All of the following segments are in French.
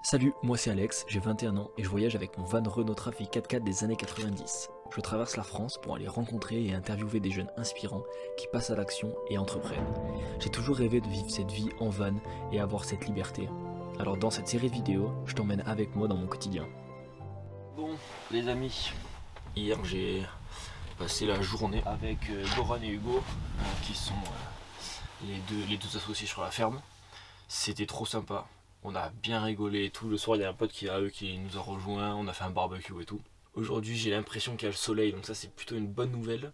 Salut, moi c'est Alex, j'ai 21 ans et je voyage avec mon van Renault Trafic 4x4 des années 90. Je traverse la France pour aller rencontrer et interviewer des jeunes inspirants qui passent à l'action et entreprennent. J'ai toujours rêvé de vivre cette vie en van et avoir cette liberté. Alors dans cette série de vidéos, je t'emmène avec moi dans mon quotidien. Bon les amis, hier j'ai passé la journée avec Goran et Hugo qui sont les deux associés sur la ferme. C'était trop sympa. On a bien rigolé et tout. Le soir, il y a un pote qui nous a rejoint. On a fait un barbecue et tout. Aujourd'hui, j'ai l'impression qu'il y a le soleil, donc ça, c'est plutôt une bonne nouvelle.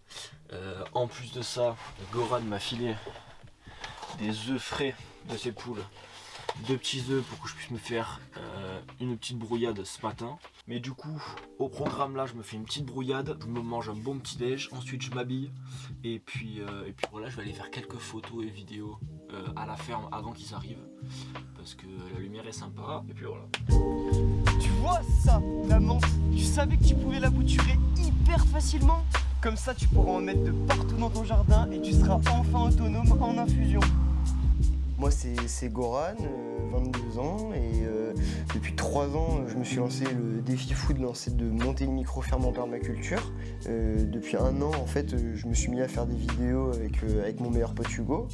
En plus de ça, Goran m'a filé des œufs frais de ses poules. 2 petits œufs pour que je puisse me faire une petite brouillade ce matin. Mais du coup, au programme là, je me fais une petite brouillade, je me mange un bon petit déj, ensuite je m'habille et puis voilà, je vais aller faire quelques photos et vidéos à la ferme avant qu'ils arrivent parce que la lumière est sympa et puis voilà. Tu vois ça, la menthe, tu savais que tu pouvais la bouturer hyper facilement. Comme ça, tu pourras en mettre de partout dans ton jardin et tu seras enfin autonome en infusion. Moi c'est Goran, 22 ans et depuis 3 ans je me suis lancé le défi fou de monter une micro-ferme en permaculture. Depuis 1 an en fait je me suis mis à faire des vidéos avec mon meilleur pote Hugo.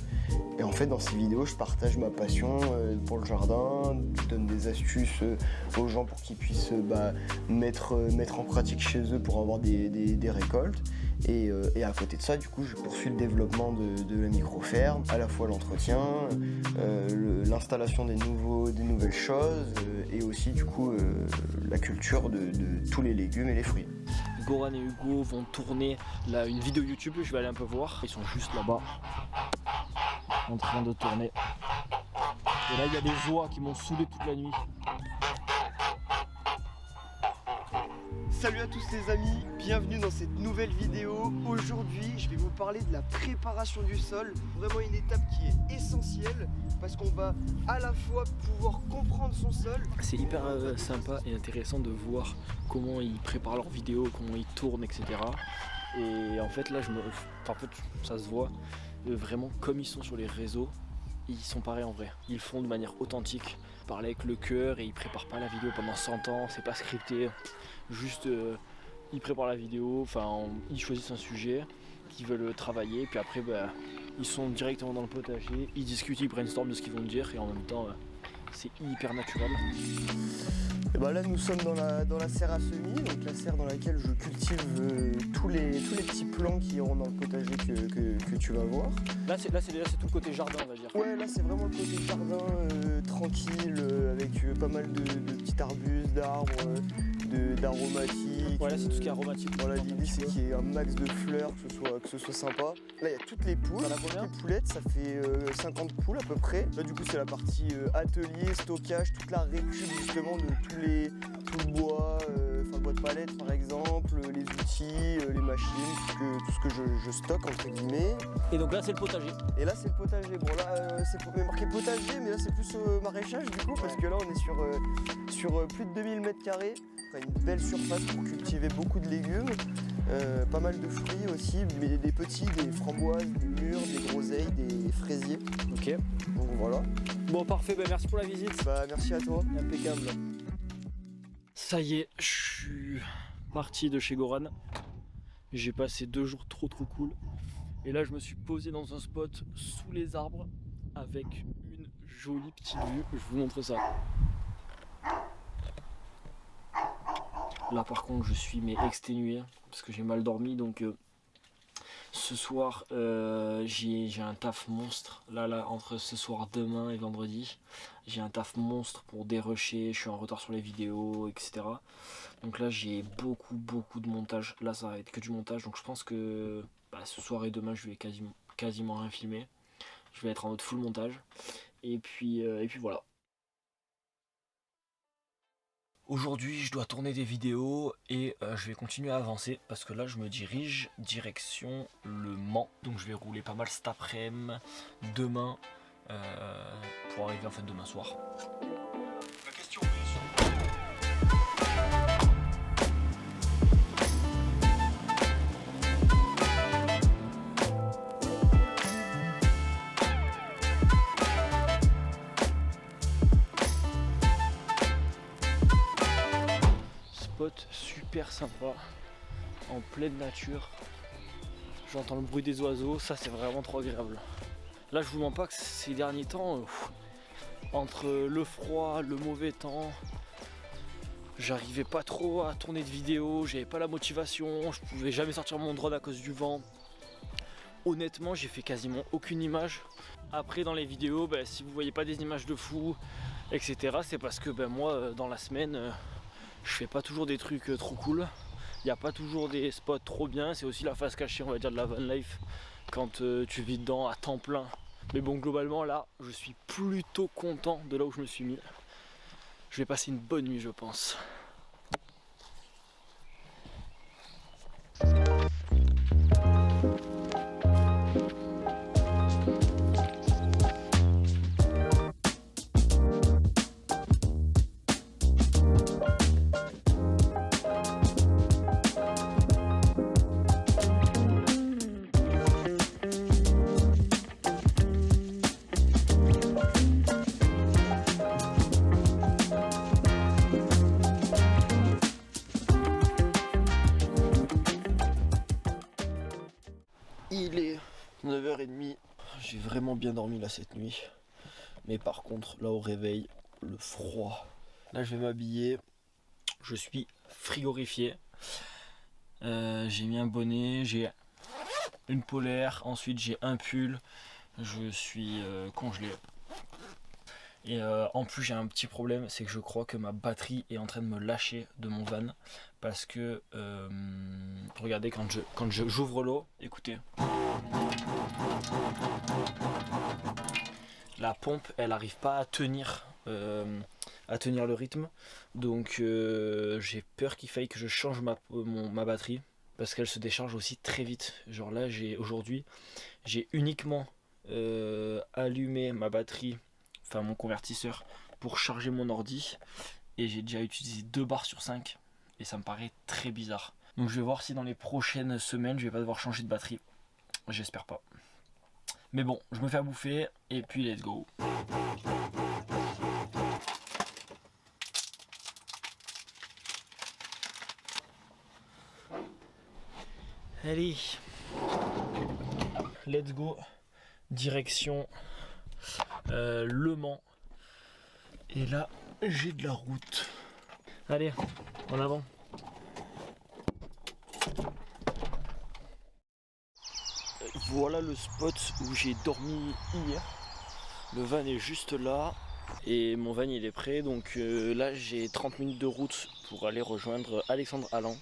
Et en fait dans ces vidéos je partage ma passion pour le jardin, je donne des astuces aux gens pour qu'ils puissent mettre en pratique chez eux pour avoir des récoltes. Et à côté de ça, du coup, je poursuis le développement de la micro-ferme, à la fois l'entretien, l'installation des nouvelles choses et aussi du coup la culture de tous les légumes et les fruits. Goran et Hugo vont tourner une vidéo YouTube, je vais aller un peu voir. Ils sont juste là-bas, en train de tourner. Et là, il y a des oies qui m'ont saoulé toute la nuit. Salut à tous les amis, bienvenue dans cette nouvelle vidéo. Aujourd'hui, je vais vous parler de la préparation du sol. Vraiment une étape qui est essentielle parce qu'on va à la fois pouvoir comprendre son sol. C'est hyper sympa et intéressant de voir comment ils préparent leurs vidéos, comment ils tournent, etc. Et en fait là, ça se voit vraiment comme ils sont sur les réseaux. Ils sont pareils en vrai, ils font de manière authentique, parler avec le cœur et ils préparent pas la vidéo pendant 100 ans, c'est pas scripté, juste ils préparent la vidéo, ils choisissent un sujet qu'ils veulent travailler, puis après ils sont directement dans le potager, ils discutent, ils brainstorment de ce qu'ils vont dire et en même temps c'est hyper naturel. Et là nous sommes dans la serre à semis, donc la serre dans laquelle je cultive tous les petits plants qui iront dans le potager que tu vas voir. Là c'est tout le côté jardin on va dire. Ouais là c'est vraiment le côté jardin tranquille avec pas mal de petits arbustes, d'arbres, d'aromatiques. Ouais là c'est tout ce qui est aromatique. Voilà l'idée c'est qu'il y ait un max de fleurs, que ce soit sympa. Là il y a toutes les poules, les poulettes, ça fait 50 poules à peu près. Là du coup c'est la partie atelier, stockage, toute la récup justement de tout le bois, le bois de palette par exemple, les outils, les machines, tout ce que je stocke entre guillemets. Et donc là c'est le potager. Et là c'est le potager. Bon là c'est marqué potager mais là c'est plus maraîchage du coup parce que là on est sur plus de 2000 m². Une belle surface pour cultiver beaucoup de légumes, pas mal de fruits aussi, mais des petits, des framboises, des mûres, des groseilles, des fraisiers. Ok. Donc voilà. Bon parfait, merci pour la visite. Merci à toi. Impeccable. Ça y est, je suis parti de chez Goran. J'ai passé 2 jours trop cool. Et là je me suis posé dans un spot sous les arbres avec une jolie petite vue. Je vous montre ça. Là par contre je suis exténué parce que j'ai mal dormi donc ce soir j'ai un taf monstre là entre ce soir, demain et vendredi j'ai un taf monstre pour dérusher, je suis en retard sur les vidéos etc. Donc là j'ai beaucoup de montage, là ça va être que du montage donc je pense que ce soir et demain je vais quasiment rien filmer, je vais être en mode full montage et puis voilà. Aujourd'hui je dois tourner des vidéos et je vais continuer à avancer parce que là je me dirige direction le Mans. Donc je vais rouler pas mal cet après-midi, demain, pour arriver en fait demain soir. La question spot super sympa, en pleine nature. J'entends le bruit des oiseaux, ça c'est vraiment trop agréable. Là je vous mens pas que ces derniers temps, entre le froid, le mauvais temps, j'arrivais pas trop à tourner de vidéos, j'avais pas la motivation, je pouvais jamais sortir mon drone à cause du vent. Honnêtement, j'ai fait quasiment aucune image. Après dans les vidéos, si vous voyez pas des images de fou, etc., c'est parce que moi dans la semaine, je fais pas toujours des trucs trop cool. Il n'y a pas toujours des spots trop bien, c'est aussi la face cachée, on va dire, de la van life quand tu vis dedans à temps plein. Mais bon, globalement là, je suis plutôt content de là où je me suis mis. Je vais passer une bonne nuit, je pense. Il est 9h30, j'ai vraiment bien dormi là cette nuit. Mais par contre, là au réveil, le froid. Là je vais m'habiller, je suis frigorifié. J'ai mis un bonnet, j'ai une polaire, ensuite j'ai un pull, je suis congelé. Et en plus j'ai un petit problème, c'est que je crois que ma batterie est en train de me lâcher de mon van. Parce que, regardez, quand j'ouvre l'eau, écoutez. La pompe, elle n'arrive pas à tenir le rythme. Donc j'ai peur qu'il faille que je change ma batterie. Parce qu'elle se décharge aussi très vite. Genre là, aujourd'hui, j'ai uniquement allumé ma batterie, enfin mon convertisseur, pour charger mon ordi. Et j'ai déjà utilisé 2 barres sur 5. Et ça me paraît très bizarre. Donc je vais voir si dans les prochaines semaines je vais pas devoir changer de batterie. J'espère pas. Mais bon, je me fais à bouffer et puis let's go. Allez, let's go. Direction Le Mans. Et là, j'ai de la route. Allez, en avant. Voilà le spot où j'ai dormi hier. Le van est juste là et mon van il est prêt. Donc là j'ai 30 minutes de route pour aller rejoindre Alexandre Allan,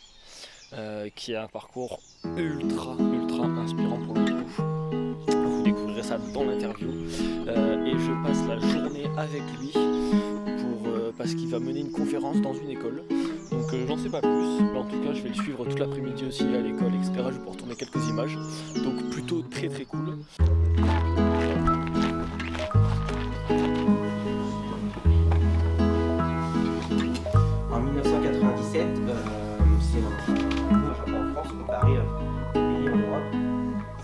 qui a un parcours ultra inspirant pour le coup. Vous découvrirez ça dans l'interview. Et je passe la journée avec lui parce qu'il va mener une conférence dans une école. Donc j'en sais pas plus, mais en tout cas je vais le suivre toute l'après-midi aussi à l'école, etc. Je vais pouvoir tourner quelques images. Donc plutôt très cool. En 1997, c'est en France comparé aux pays en Europe.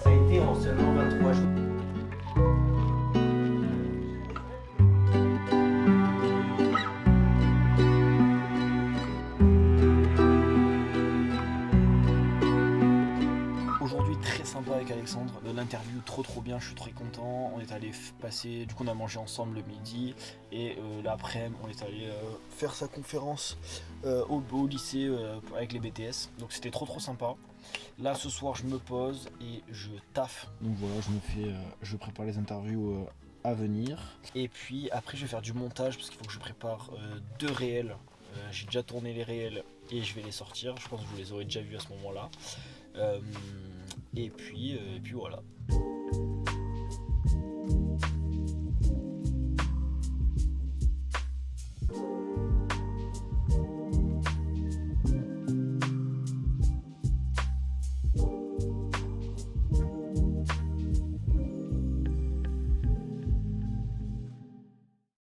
Ça a été en seulement 23 jours. Avec Alexandre, l'interview trop bien, je suis très content. On est allé passer, du coup on a mangé ensemble le midi et l'après-midi on est allé faire sa conférence au lycée avec les BTS. Donc c'était trop sympa. Là ce soir je me pose et je taffe. Donc voilà, je prépare les interviews à venir. Et puis après je vais faire du montage parce qu'il faut que je prépare 2 réels. J'ai déjà tourné les réels et je vais les sortir. Je pense que vous les aurez déjà vus à ce moment-là. Et puis voilà.